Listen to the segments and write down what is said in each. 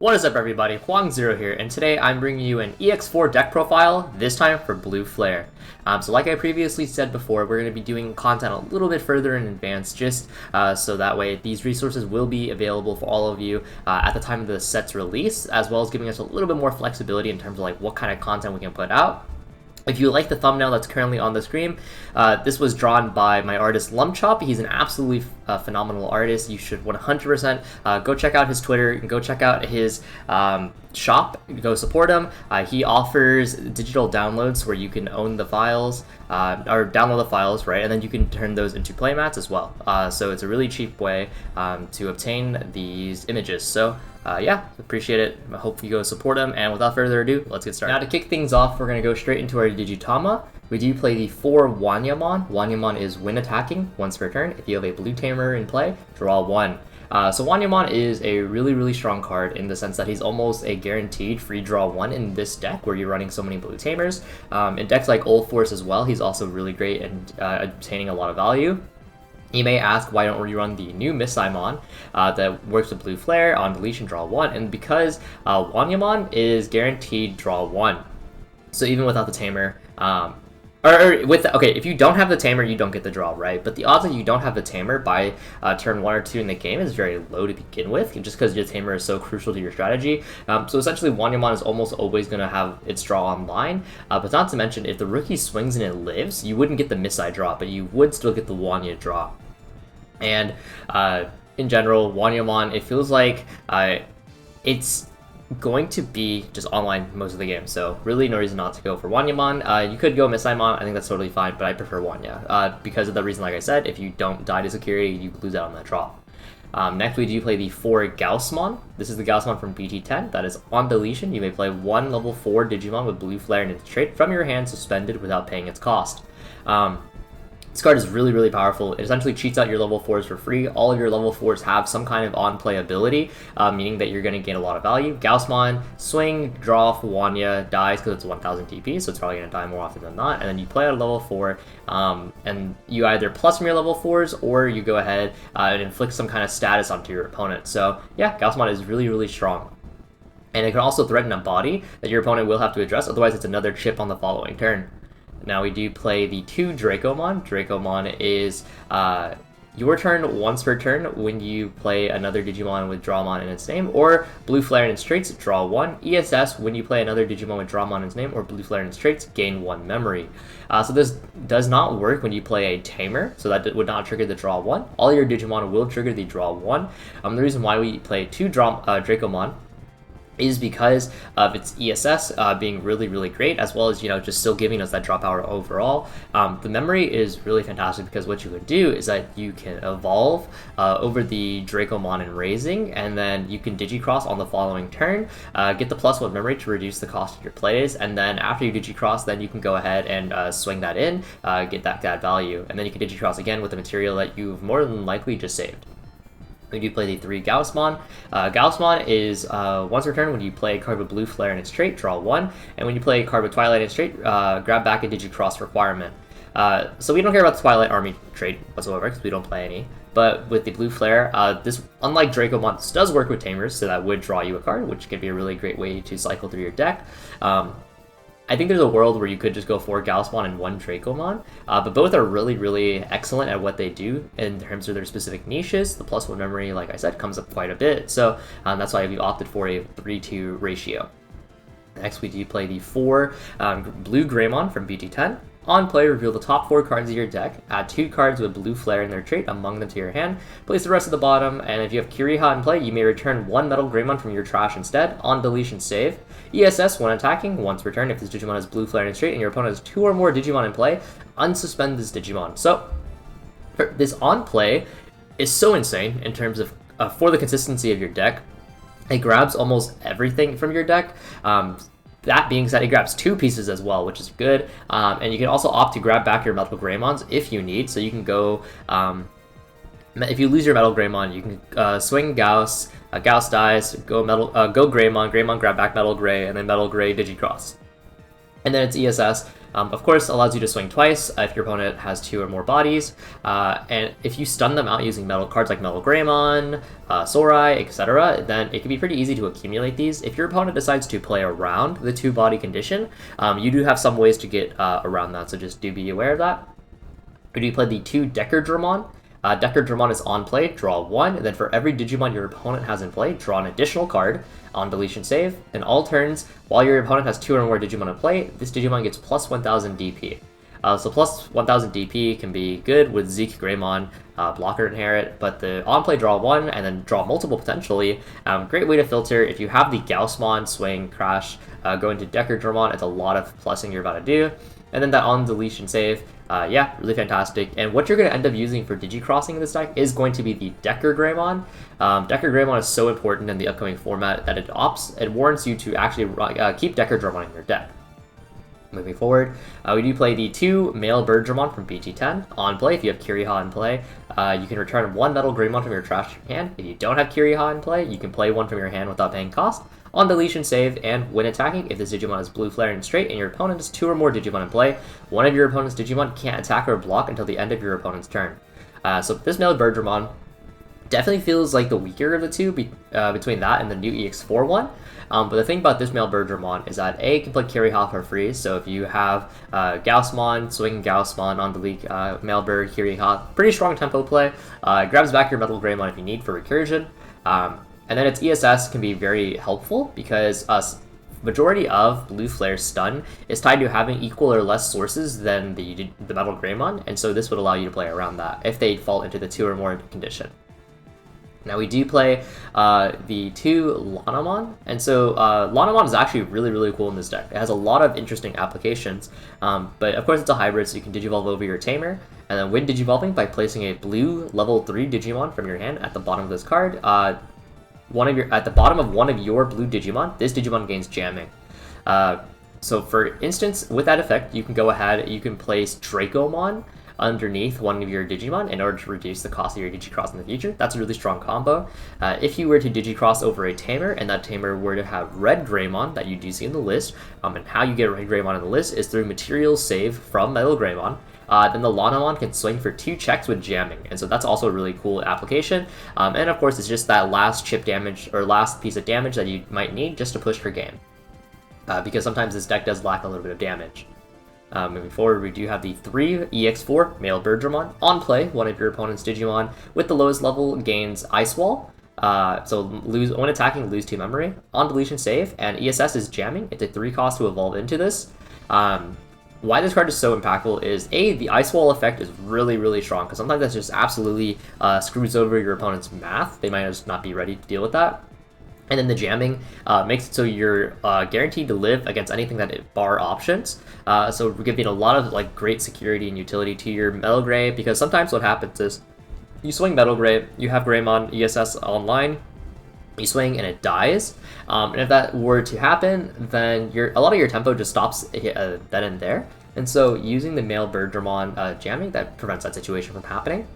What is up, everybody? Hoang Zero here, and today I'm bringing you an EX4 deck profile, this time for Blue Flare. So like I previously said before, we're going to be doing content a little bit further in advance, just so that way these resources will be available for all of you at the time of the set's release, as well as giving us a little bit more flexibility in terms of like what kind of content we can put out. If you like the thumbnail that's currently on the screen, this was drawn by my artist Lumpchop. He's an absolutely phenomenal artist. You should 100% go check out his Twitter and go check out his shop. Go support him. He offers digital downloads where you can own the files or download the files, right? And then you can turn those into playmats as well. So it's a really cheap way to obtain these images. So yeah, appreciate it. I hope you go support him. And without further ado, let's get started. Now to kick things off, we're going to go straight into our Digitama. We do play the 4 Wanyamon. Wanyamon is when attacking, once per turn. If you have a blue Tamer in play, draw 1. So Wanyamon is a really strong card in the sense that he's almost a guaranteed free draw 1 in this deck where you're running so many blue Tamers. In decks like Old Force as well, he's also really great and obtaining a lot of value. You may ask, why don't we run the new Missaimon that works with Blue Flare on deletion, draw 1, and because Wanyamon is guaranteed draw 1. So even without the Tamer, if you don't have the Tamer, you don't get the draw, right? But the odds that you don't have the Tamer by turn 1 or 2 in the game is very low to begin with, just because your Tamer is so crucial to your strategy. So essentially, Wanyamon is almost always going to have its draw online. But not to mention, if the rookie swings and it lives, you wouldn't get the Missai draw, but you would still get the Wanya draw. And in general, Wanyamon, it feels like it's going to be just online most of the game, so really no reason not to go for Wanyamon. You could go Missaimon, I think that's totally fine, but I prefer Wanya because of the reason, like I said, if you don't die to security, you lose out on that draw. Next, we do play the 4 Gaussmon. This is the Gaussmon from BT10 that is on deletion. You may play 1 level 4 Digimon with Blue Flare and its trait from your hand suspended without paying its cost. This card is really powerful. It essentially cheats out your level 4s for free. All of your level 4s have some kind of on-play ability, meaning that you're going to gain a lot of value. Gaussmon, swing, draw off Wanya, dies because it's 1000 TP, so it's probably going to die more often than not. And then you play at a level 4, and you either plus from your level 4s, or you go ahead and inflict some kind of status onto your opponent. So yeah, Gaussmon is really strong. And it can also threaten a body that your opponent will have to address, otherwise it's another chip on the following turn. Now we do play the 2 Dracomon. Dracomon is your turn once per turn when you play another Digimon with Drawmon in its name, or Blue Flare in its traits, draw 1. ESS, when you play another Digimon with Drawmon in its name, or Blue Flare in its traits, gain 1 memory. So this does not work when you play a Tamer, so that would not trigger the draw 1. All your Digimon will trigger the draw 1. The reason why we play 2 Dracomon is because of its ESS being really great, as well as, you know, just still giving us that draw power overall. The memory is really fantastic because what you would do is that you can evolve over the Dracomon in Raising, and then you can Digicross on the following turn, get the +1 memory to reduce the cost of your plays, and then after you Digicross, then you can go ahead and swing that in, get that value, and then you can Digicross again with the material that you've more than likely just saved. We do play the 3 Gaussmon. Gaussmon is once per turn when you play a card with Blue Flare in its trait, draw 1, and when you play a card with Twilight in its trait, grab back a Digicross requirement. So we don't care about the Twilight Army trait whatsoever because we don't play any. But with the Blue Flare, this, unlike Dracomon, this does work with Tamers, so that would draw you a card, which can be a really great way to cycle through your deck. I think there's a world where you could just go 4 Gaussmon and 1 Dracomon, but both are really excellent at what they do in terms of their specific niches. The +1 memory, like I said, comes up quite a bit, so that's why we opted for a 3-2 ratio. Next, we do play the 4 Blue Greymon from BT10. On play, reveal the top 4 cards of your deck, add 2 cards with Blue Flare in their trait among them to your hand, place the rest at the bottom, and if you have Kiriha in play, you may return 1 Metal Greymon from your trash instead. On deletion, save. ESS, when attacking, once per turn, if this Digimon has Blue Flare in its trait and your opponent has 2 or more Digimon in play, unsuspend this Digimon. So, this on play is so insane in terms of, for the consistency of your deck. It grabs almost everything from your deck. That being said, it grabs 2 pieces as well, which is good. And you can also opt to grab back your Metal Greymons if you need. So you can go, if you lose your Metal Greymon, you can swing Gauss, Gauss dies, go Greymon, Greymon grab back Metal Gray, and then Metal Gray Digicross. And then it's ESS. Of course, allows you to swing twice if your opponent has 2 or more bodies, and if you stun them out using metal cards like Metal Greymon, Sorai, etc., then it can be pretty easy to accumulate these. If your opponent decides to play around the 2-body condition, you do have some ways to get around that, so just do be aware of that. We do play the 2 Decker Dramon. Decker Dramon is on play, draw 1, and then for every Digimon your opponent has in play, draw an additional card on deletion save. In all turns, while your opponent has 2 or more Digimon in play, this Digimon gets plus 1000 DP. So plus 1000 DP can be good with Zeke Greymon, blocker inherit, but the on-play draw 1 and then draw multiple potentially, great way to filter. If you have the Gaussmon, swing, crash, go into Decker Dramon, it's a lot of plussing you're about to do. And then that on deletion save, yeah, really fantastic. And what you're going to end up using for Digicrossing in this deck is going to be the Decker Greymon. Decker Greymon is so important in the upcoming format that it warrants you to actually keep Decker Dramon in your deck. Moving forward, we do play the 2 Male Bird Dramon from BT10. On play, if you have Kiriha in play, you can return 1 Metal Greymon from your trash hand. If you don't have Kiriha in play, you can play 1 from your hand without paying cost. On deletion save, and when attacking, if this Digimon is blue, flare, and straight, and your opponent has 2 or more Digimon in play, one of your opponent's Digimon can't attack or block until the end of your opponent's turn. So this Male Bird Dramon definitely feels like the weaker of the two between that and the new EX4 one. But the thing about this Male Bird Dramon is that A, can play Kiriha for free, so if you have Gaussmon, swing Gaussmon on the league, Male Bird, Kiriha, pretty strong tempo play, grabs back your Metal Greymon if you need for recursion. And then its ESS can be very helpful because majority of Blue Flare's stun is tied to having equal or less sources than the Metal Greymon, and so this would allow you to play around that if they fall into the 2 or more condition. Now we do play the 2 Lanamon, and so Lanamon is actually really cool in this deck. It has a lot of interesting applications, but of course it's a hybrid, so you can Digivolve over your Tamer, and then when Digivolving by placing a blue level 3 Digimon from your hand at the bottom of this card, at the bottom of one of your blue Digimon, this Digimon gains jamming. So for instance, with that effect, you can go ahead, you can place Dracomon underneath one of your Digimon in order to reduce the cost of your Digicross in the future. That's a really strong combo. If you were to Digicross over a Tamer, and that Tamer were to have Red Greymon that you do see in the list, and how you get Red Greymon in the list is through material save from Metal Greymon, then the Lanamon can swing for 2 checks with jamming, and so that's also a really cool application. And of course, it's just that last chip damage, or last piece of damage that you might need just to push for game. Because sometimes this deck does lack a little bit of damage. Moving forward, we do have the 3 EX4 Male Bird Dramon. On play, one of your opponent's Digimon with the lowest level gains Ice Wall. So when attacking, lose 2 memory. On deletion save, and ESS is jamming. It's a 3 cost to evolve into this. Why this card is so impactful is A, the Ice Wall effect is really strong, because sometimes that just absolutely screws over your opponent's math. They might just not be ready to deal with that. And then the jamming makes it so you're guaranteed to live against anything that bar options. So we're giving a lot of great security and utility to your Metal Grey, because sometimes what happens is you swing Metal Grey, you have Greymon ESS online, you swing and it dies. And if that were to happen, then a lot of your tempo just stops then and there. And so using the Male Bird Dramon jamming, that prevents that situation from happening.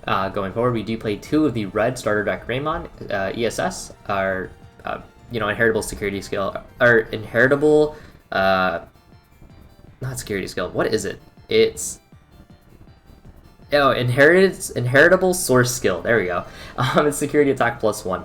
Going forward, we do play 2 of the red starter deck Greymon. ESS are, inheritable security skill, or inheritable, not security skill, what is it? It's, inheritable source skill, there we go. It's security attack +1.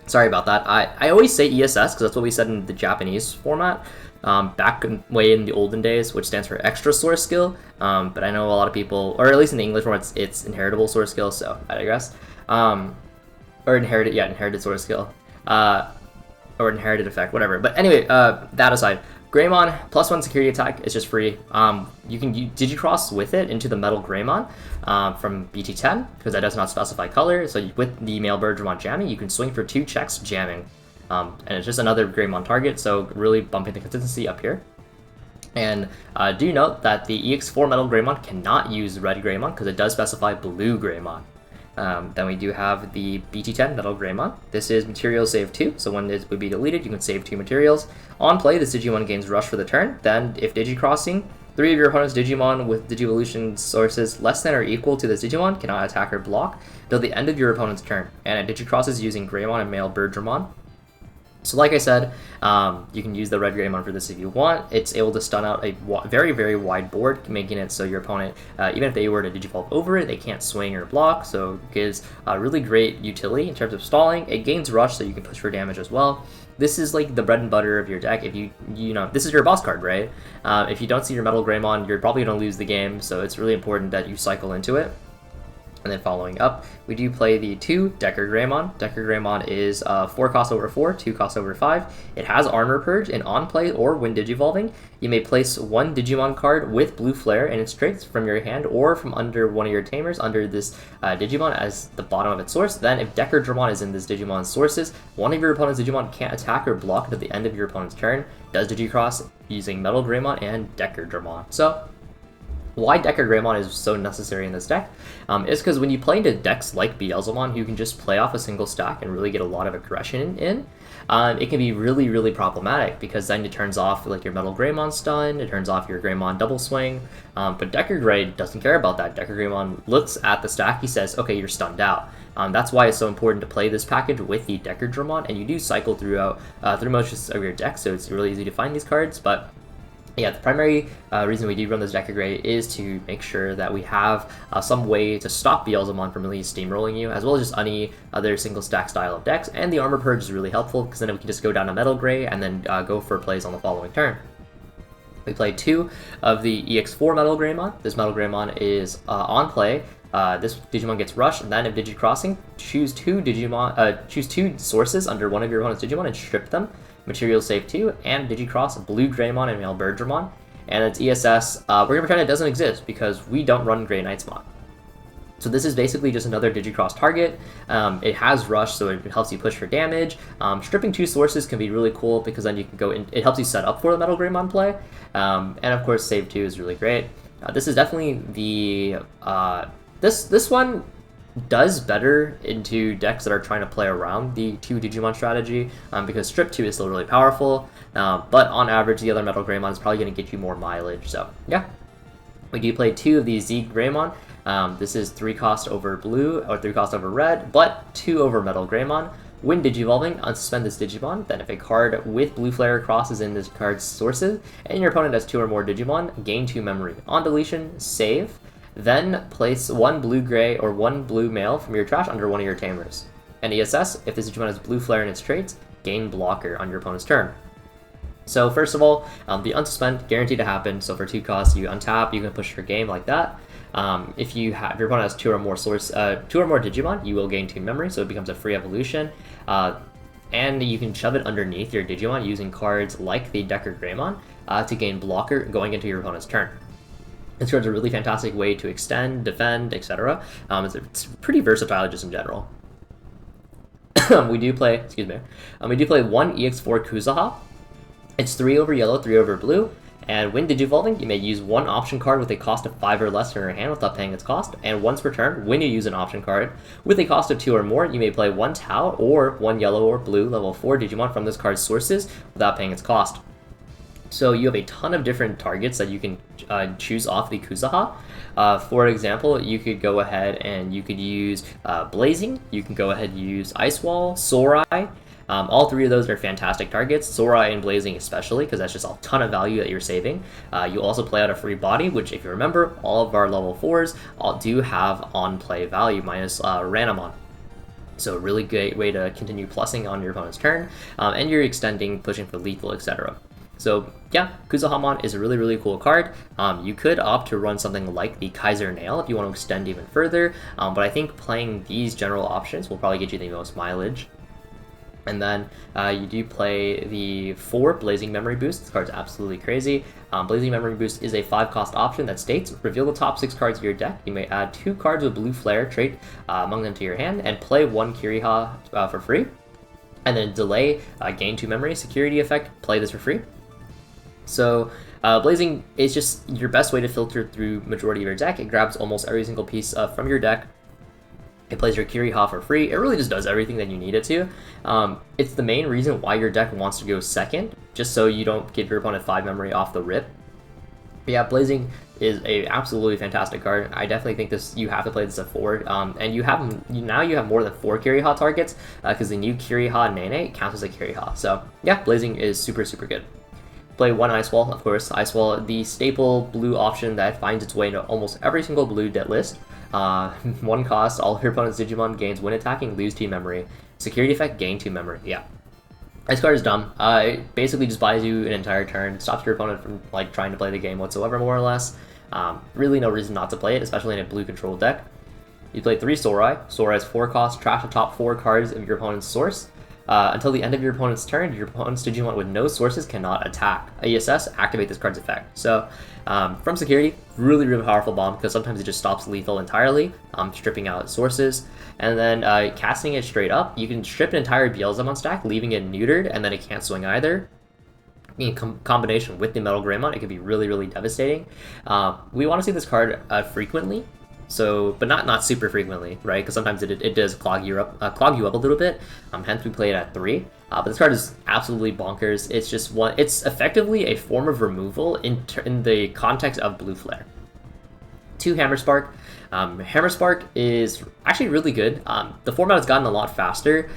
Sorry about that. I always say ESS because that's what we said in the Japanese format. Back way in the olden days, which stands for extra source skill, but I know a lot of people, or at least in the English form, it's inheritable source skill, so I digress. Or inherited source skill, or inherited effect, whatever. But anyway, that aside, Greymon, +1 security attack is just free. You can Digicross with it into the Metal Greymon from BT10, because that does not specify color, so with the Male Bird Dramon jamming, you can swing for 2 checks jamming. And it's just another Greymon target, so really bumping the consistency up here. And do note that the EX4 Metal Greymon cannot use Red Greymon because it does specify Blue Greymon. Then we do have the BT10 Metal Greymon. This is material save 2, so when it would be deleted, you can save 2 materials. On play, this Digimon gains Rush for the turn. Then, if Digicrossing, 3 of your opponent's Digimon with Digivolution sources less than or equal to this Digimon cannot attack or block till the end of your opponent's turn. And it Digicrosses using Greymon and Male Bird Dramon. So like I said, you can use the red Greymon for this if you want. It's able to stun out a very, very wide board, making it so your opponent, even if they were to Digivolve over it, they can't swing or block, so it gives really great utility in terms of stalling. It gains rush, so you can push for damage as well. This is like the bread and butter of your deck. If you know, this is your boss card, right? If you don't see your Metal Greymon, you're probably going to lose the game, so it's really important that you cycle into it. And then following up, we do play the 2 Decker Greymon. Decker Greymon is 4 cost over 4, 2 cost over 5. It has Armor Purge, and on play or when Digivolving, you may place one Digimon card with Blue Flare and its traits from your hand or from under one of your Tamers under this Digimon as the bottom of its source. Then if Decker Dramon is in this Digimon's sources, one of your opponent's Digimon can't attack or block at the end of your opponent's turn. Does Digicross using Metal Greymon and Decker Dramon. So why Decker Greymon is so necessary in this deck is because when you play into decks like Beelzemon, who can just play off a single stack and really get a lot of aggression in, it can be really, really problematic because then it turns off like your Metal Greymon stun, it turns off your Greymon double swing, but Decker Grey doesn't care about that. Decker Greymon looks at the stack, he says, okay, you're stunned out. That's why it's so important to play this package with the Decker Dramon, and you do cycle through most of your deck, so it's really easy to find these cards, but yeah, the primary reason we do run this Decker Grey is to make sure that we have some way to stop Beelzemon from really steamrolling you, as well as just any other single stack style of decks, and the Armor Purge is really helpful because then we can just go down to Metal Grey and then go for plays on the following turn. We play 2 of the EX4 Metal Greymon. This Metal Greymon is on play. This Digimon gets rushed, and then if Digicrossing, choose two sources under one of your opponent's Digimon and strip them. Material Save 2, and Digicross Blue Greymon and Male Birdramon. And its ESS, we're going to pretend it doesn't exist because we don't run Grey Knightsmon. So this is basically just another Digicross target. It has Rush, so it helps you push for damage. Stripping 2 sources can be really cool because then you can go in, it helps you set up for the Metal Greymon play. And of course, Save 2 is really great. This is definitely the, this one does better into decks that are trying to play around the 2 Digimon strategy because Strip 2 is still really powerful, but on average the other Metal Greymon is probably going to get you more mileage, so yeah. We do play 2 of these Z Greymon. This is 3 cost over blue, or 3 cost over red, but 2 over Metal Greymon. When Digivolving, unsuspend this Digimon, then if a card with Blue Flare crosses in this card's sources, and your opponent has 2 or more Digimon, gain 2 memory. On deletion, save. Then place 1 blue-gray or 1 blue male from your trash under one of your Tamers. And ESS, if this Digimon has Blue Flare in its traits, gain blocker on your opponent's turn. So first of all, the unsuspend, guaranteed to happen, so for 2 costs you untap, you can push your game like that. If your opponent has 2 or more Digimon, you will gain 2 memory, so it becomes a free evolution. And you can shove it underneath your Digimon using cards like the Decker Greymon to gain blocker going into your opponent's turn. This card's a really fantastic way to extend, defend, etc. It's pretty versatile just in general. we do play 1 EX4 Kuzaha. It's 3 over yellow, 3 over blue, and when Digivolving, you may use 1 option card with a cost of 5 or less in your hand without paying its cost, and once per turn, when you use an option card with a cost of 2 or more, you may play 1 Tau or 1 yellow or blue level 4 Digimon from this card's sources without paying its cost. So you have a ton of different targets that you can choose off the Kuzaha. For example, you could go ahead and you could use Blazing, you can go ahead and use Ice Wall, Sorai. All 3 of those are fantastic targets, Sorai and Blazing especially, because that's just a ton of value that you're saving. You also play out a free body, which if you remember, all of our level 4s all do have on-play value, minus Ranamon. So a really great way to continue plussing on your opponent's turn, and you're extending, pushing for lethal, etc. So yeah, Kuzahamon is a really, really cool card. You could opt to run something like the Kaiser Nail if you want to extend even further, but I think playing these general options will probably get you the most mileage. And then you do play the 4 Blazing Memory Boost. This card's absolutely crazy. Blazing Memory Boost is a 5-cost option that states, reveal the top 6 cards of your deck. You may add 2 cards with Blue Flare trait among them to your hand, and play 1 Kiriha for free. And then delay, gain 2 memory, security effect, play this for free. So Blazing is just your best way to filter through majority of your deck. It grabs almost every single piece from your deck. It plays your Kiriha for free. It really just does everything that you need it to. It's the main reason why your deck wants to go second, just so you don't give your opponent 5 memory off the rip. But yeah, Blazing is a absolutely fantastic card. I definitely think you have to play this at 4. And you have more than 4 Kiriha targets because the new Kiriha Nene counts as a Kiriha. So yeah, Blazing is super good. Play 1 Ice Wall, of course. Ice Wall, the staple blue option that finds its way into almost every single blue debt list. 1 cost, all your opponent's Digimon gains when attacking, lose team memory. Security effect, gain 2 memory. Yeah. This card is dumb. It basically just buys you an entire turn, stops your opponent from like trying to play the game whatsoever, more or less. Really no reason not to play it, especially in a blue control deck. You play 3 Sorai. Sorai has 4 costs, trash the top 4 cards of your opponent's source. Until the end of your opponent's turn, your opponent's Digimon with no sources cannot attack. ESS, activate this card's effect. So, from security, really powerful bomb, because sometimes it just stops lethal entirely, stripping out sources. And then casting it straight up, you can strip an entire Beelzemon stack, leaving it neutered, and then it can't swing either. In combination with the Metal Greymon, it can be really devastating. We want to see this card frequently. So, but not super frequently, right? Because sometimes it does clog you up a little bit. Hence we play it at 3. But this card is absolutely bonkers. It's just it's effectively a form of removal in the context of Blue Flare. 2 Hammer Spark. Hammer Spark is actually really good. The format has gotten a lot faster,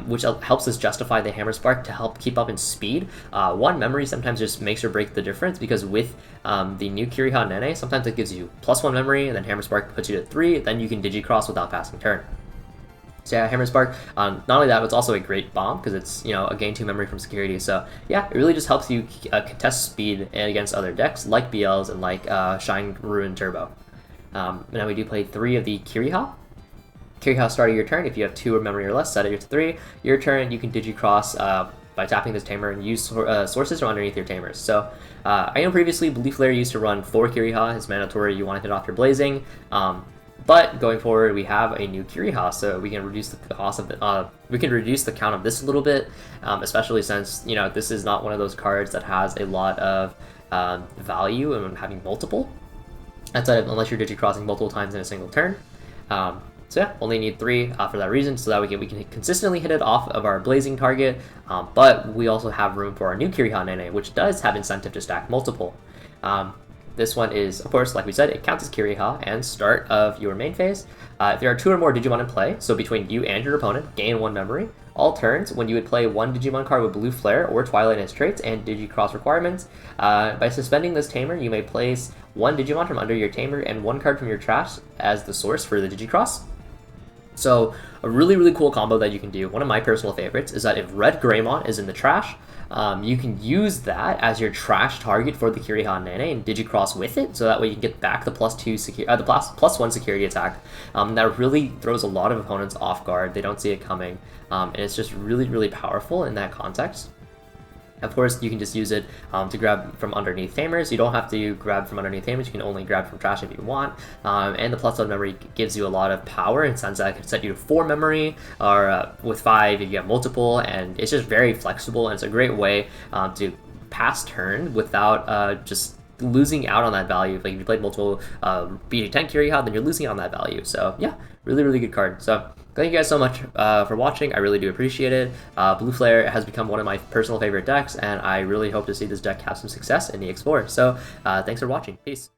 which helps us justify the Hammer Spark to help keep up in speed. 1 memory sometimes just makes or breaks the difference, because with the new Kiriha Nene, sometimes it gives you +1 memory, and then Hammer Spark puts you to 3, then you can Digicross without passing turn. So yeah, Hammer Spark, not only that, but it's also a great bomb, because it's, a gain 2 memory from security. So yeah, it really just helps you contest speed against other decks, like BLs and like Shine Ruin Turbo. Now we do play 3 of the Kiriha. Kiriha, start of your turn. If you have 2 memory or less, set it to 3. Your turn, you can Digicross by tapping this Tamer and use sources from underneath your Tamers. So I know previously Blue Flare used to run 4 Kiriha. It's mandatory. You want to hit off your Blazing. But going forward, we have a new Kiriha, so we can reduce the cost of the count of this a little bit, especially since this is not one of those cards that has a lot of value in having multiple. Unless you're Digicrossing multiple times in a single turn. So yeah, only need 3 for that reason, so that we can consistently hit it off of our Blazing target, but we also have room for our new Kiriha Nene, which does have incentive to stack multiple. This one is, of course, like we said, it counts as Kiriha and start of your main phase. If there are 2 or more Digimon in play, so between you and your opponent, gain 1 memory. All turns, when you would play 1 Digimon card with Blue Flare or Twilight in its traits and Digicross requirements, by suspending this Tamer, you may place 1 Digimon from under your Tamer and 1 card from your trash as the source for the Digicross. So, a really cool combo that you can do. One of my personal favorites is that if Red Greymon is in the trash, you can use that as your trash target for the Kiriha Nene and Digicross with it, so that way you can get back the +1 security attack. That really throws a lot of opponents off guard. They don't see it coming, and it's just really powerful in that context. Of course, you can just use it to grab from underneath Tamers. You don't have to grab from underneath Tamers. You can only grab from trash if you want. And the +1 memory gives you a lot of power in the sense that it can set you to 4 memory, or with 5 if you have multiple. And it's just very flexible, and it's a great way to pass turn without just losing out on that value. Like if you played multiple BD10 Kiriha, then you're losing out on that value. So yeah, really good card. So thank you guys so much for watching. I really do appreciate it. Blue Flare has become one of my personal favorite decks, and I really hope to see this deck have some success in EX4. So thanks for watching. Peace.